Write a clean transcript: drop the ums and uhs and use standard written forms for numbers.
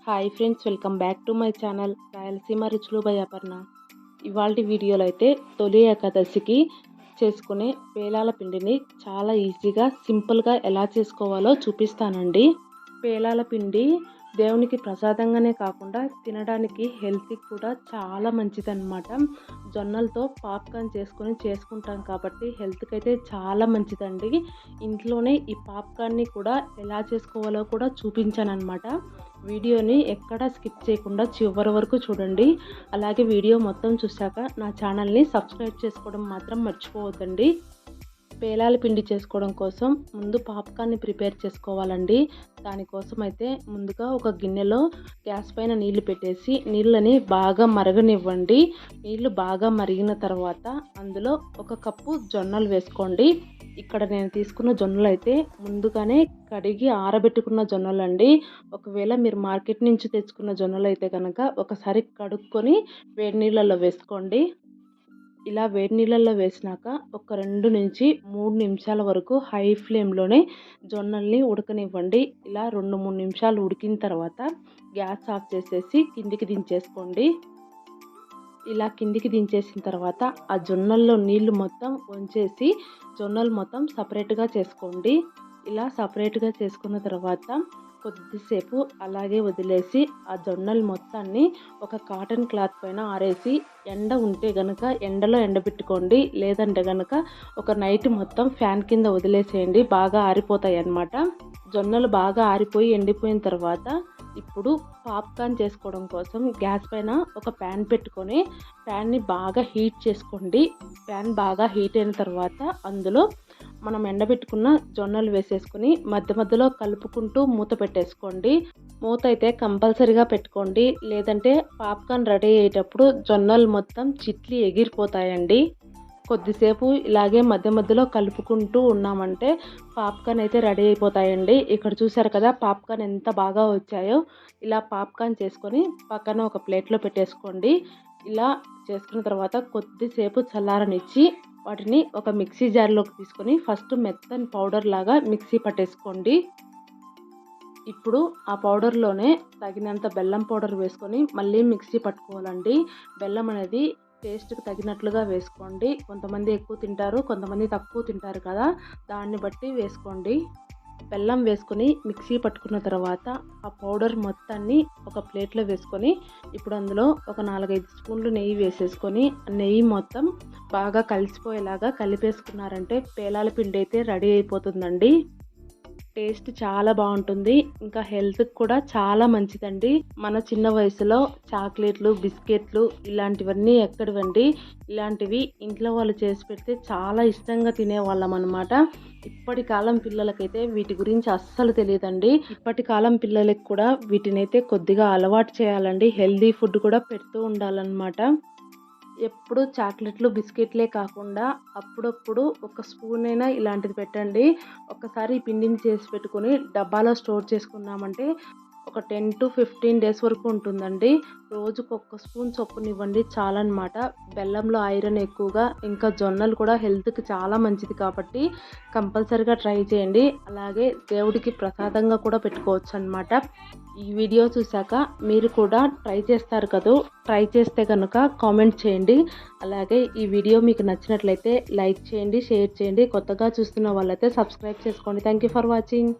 Hi friends, welcome back to my channel Rayalaseema రుచులు by Aparna. ఇవాల్టి వీడియోలో అయితే తొలి ఏకాదశికి చేసుకునే పేలాల పిండిని చాలా ఈజీగా సింపుల్గా ఎలా చేసుకోవాలో చూపిస్తానండి. పేలాల పిండి దేవునికి ప్రసాదంగానే కాకుండా తినడానికి హెల్త్కి కూడా చాలా మంచిదన్నమాట. జొన్నలతో పాప్కార్న్ చేసుకుంటాం కాబట్టి హెల్త్కి అయితే చాలా మంచిదండి. ఇంట్లోనే ఈ పాప్కార్న్ని కూడా ఎలా చేసుకోవాలో కూడా చూపించాను అనమాట. వీడియోని ఎక్కడా స్కిప్ చేయకుండా చివరి వరకు చూడండి. అలాగే వీడియో మొత్తం చూశాక నా ఛానల్ని సబ్స్క్రైబ్ చేసుకోవడం మాత్రం మర్చిపోవద్దండి. పేలాల పిండి చేసుకోవడం కోసం ముందు పాప్కార్న్ని ప్రిపేర్ చేసుకోవాలండి. దానికోసం అయితే ముందుగా ఒక గిన్నెలో గ్యాస్ పైన నీళ్లు పెట్టేసి నీళ్ళని బాగా మరగనివ్వండి. నీళ్లు బాగా మరిగిన తర్వాత అందులో ఒక కప్పు జొన్నలు వేసుకోండి. ఇక్కడ నేను తీసుకున్న జొన్నలు అయితే ముందుగానే కడిగి ఆరబెట్టుకున్న జొన్నలు అండి. ఒకవేళ మీరు మార్కెట్ నుంచి తెచ్చుకున్న జొన్నలు అయితే కనుక ఒకసారి కడుక్కొని వేడి నీళ్ళల్లో వేసుకోండి. ఇలా వేడి నీళ్ళల్లో వేసినాక ఒక 2 నుంచి 3 నిమిషాల వరకు హై ఫ్లేమ్లోనే జొన్నల్ని ఉడకనివ్వండి. ఇలా 2-3 నిమిషాలు ఉడికిన తర్వాత గ్యాస్ ఆఫ్ చేసేసి కిందికి దించేసుకోండి. ఇలా కిందికి దించేసిన తర్వాత ఆ జొన్నల్లో నీళ్లు మొత్తం వంచేసి జొన్నలు మొత్తం సపరేట్గా చేసుకోండి. ఇలా సపరేట్గా చేసుకున్న తర్వాత కొద్దిసేపు అలాగే వదిలేసి ఆ జొన్నలు మొత్తాన్ని ఒక కాటన్ క్లాత్ పైన ఆరేసి ఎండ ఉంటే గనక ఎండలో ఎండబెట్టుకోండి. లేదంటే గనక ఒక నైట్ మొత్తం ఫ్యాన్ కింద వదిలేసేయండి. బాగా ఆరిపోతాయి అన్నమాట. జొన్నలు బాగా ఆరిపోయి ఎండిపోయిన తర్వాత ఇప్పుడు పాప్కార్న్ చేసుకోవడం కోసం గ్యాస్ పైన ఒక ప్యాన్ పెట్టుకొని ప్యాన్ని బాగా హీట్ చేసుకోండి. ప్యాన్ బాగా హీట్ అయిన తర్వాత అందులో మనం ఎండబెట్టుకున్న జొన్నలు వేసేసుకుని మధ్య మధ్యలో కలుపుకుంటూ మూత పెట్టేసుకోండి. మూత అయితే కంపల్సరీగా పెట్టుకోండి. లేదంటే పాప్కార్న్ రెడీ అయ్యేటప్పుడు జొన్నలు మొత్తం చిట్లి ఎగిరిపోతాయండి. కొద్దిసేపు ఇలాగే మధ్య మధ్యలో కలుపుకుంటూ ఉన్నామంటే పాప్కార్న్ అయితే రెడీ అయిపోతాయండి. ఇక్కడ చూసారు కదా పాప్కార్న్ ఎంత బాగా వచ్చాయో. ఇలా పాప్కార్న్ చేసుకొని పక్కన ఒక ప్లేట్లో పెట్టేసుకోండి. ఇలా చేసుకున్న తర్వాత కొద్దిసేపు చల్లారనిచ్చి వాటిని ఒక మిక్సీ జార్లోకి తీసుకొని ఫస్ట్ మెత్తని పౌడర్ లాగా మిక్సీ పట్టేసుకోండి. ఇప్పుడు ఆ పౌడర్లోనే తగినంత బెల్లం పౌడర్ వేసుకొని మళ్ళీ మిక్సీ పట్టుకోవాలండి. బెల్లం అనేది టేస్ట్కి తగినట్లుగా వేసుకోండి. కొంతమంది ఎక్కువ తింటారు, కొంతమంది తక్కువ తింటారు కదా, దాన్ని బట్టి వేసుకోండి. బెల్లం వేసుకొని మిక్సీ పట్టుకున్న తర్వాత ఆ పౌడర్ మొత్తాన్ని ఒక ప్లేట్లో వేసుకొని ఇప్పుడు అందులో ఒక 4-5 స్పూన్లు నెయ్యి వేసేసుకొని నెయ్యి మొత్తం బాగా కలిసిపోయేలాగా కలిపేసుకున్నారంటే పేలాల పిండి అయితే రెడీ అయిపోతుందండి. టేస్ట్ చాలా బాగుంటుంది. ఇంకా హెల్త్కి కూడా చాలా మంచిదండి. మన చిన్న వయసులో చాక్లెట్లు, బిస్కెట్లు ఇలాంటివన్నీ ఎక్కడివండి. ఇలాంటివి ఇంట్లో వాళ్ళు చేసి పెడితే చాలా ఇష్టంగా తినేవాళ్ళం అనమాట. ఇప్పటి కాలం పిల్లలకైతే వీటి గురించి అస్సలు తెలియదండి. ఇప్పటి కాలం పిల్లలకి కూడా వీటినైతే కొద్దిగా అలవాటు చేయాలండి. హెల్దీ ఫుడ్ కూడా పెడుతూ ఉండాలన్నమాట. ఎప్పుడు చాక్లెట్లు, బిస్కెట్లే కాకుండా అప్పుడప్పుడు ఒక స్పూన్ అయినా ఇలాంటిది పెట్టండి. ఒకసారి ఈ పిండిని చేసి పెట్టుకొని డబ్బాలో స్టోర్ చేసుకున్నామంటే ఒక 10-15 డేస్ వరకు ఉంటుందండి. రోజుకు ఒక స్పూన్ చొప్పున ఇవ్వండి చాలన్నమాట. బెల్లంలో ఐరన్ ఎక్కువగా, ఇంకా జొన్నలు కూడా హెల్త్కి చాలా మంచిది కాబట్టి కంపల్సరీగా ట్రై చేయండి. అలాగే దేవుడికి ప్రసాదంగా కూడా పెట్టుకోవచ్చు అన్నమాట. ఈ వీడియో చూశాక మీరు కూడా ట్రై చేస్తారు కదా, ట్రై చేస్తే కనుక కామెంట్ చేయండి. అలాగే ఈ వీడియో మీకు నచ్చినట్లయితే లైక్ చేయండి, షేర్ చేయండి. కొత్తగా చూస్తున్న వాళ్ళైతే సబ్స్క్రైబ్ చేసుకోండి. Thank you for watching.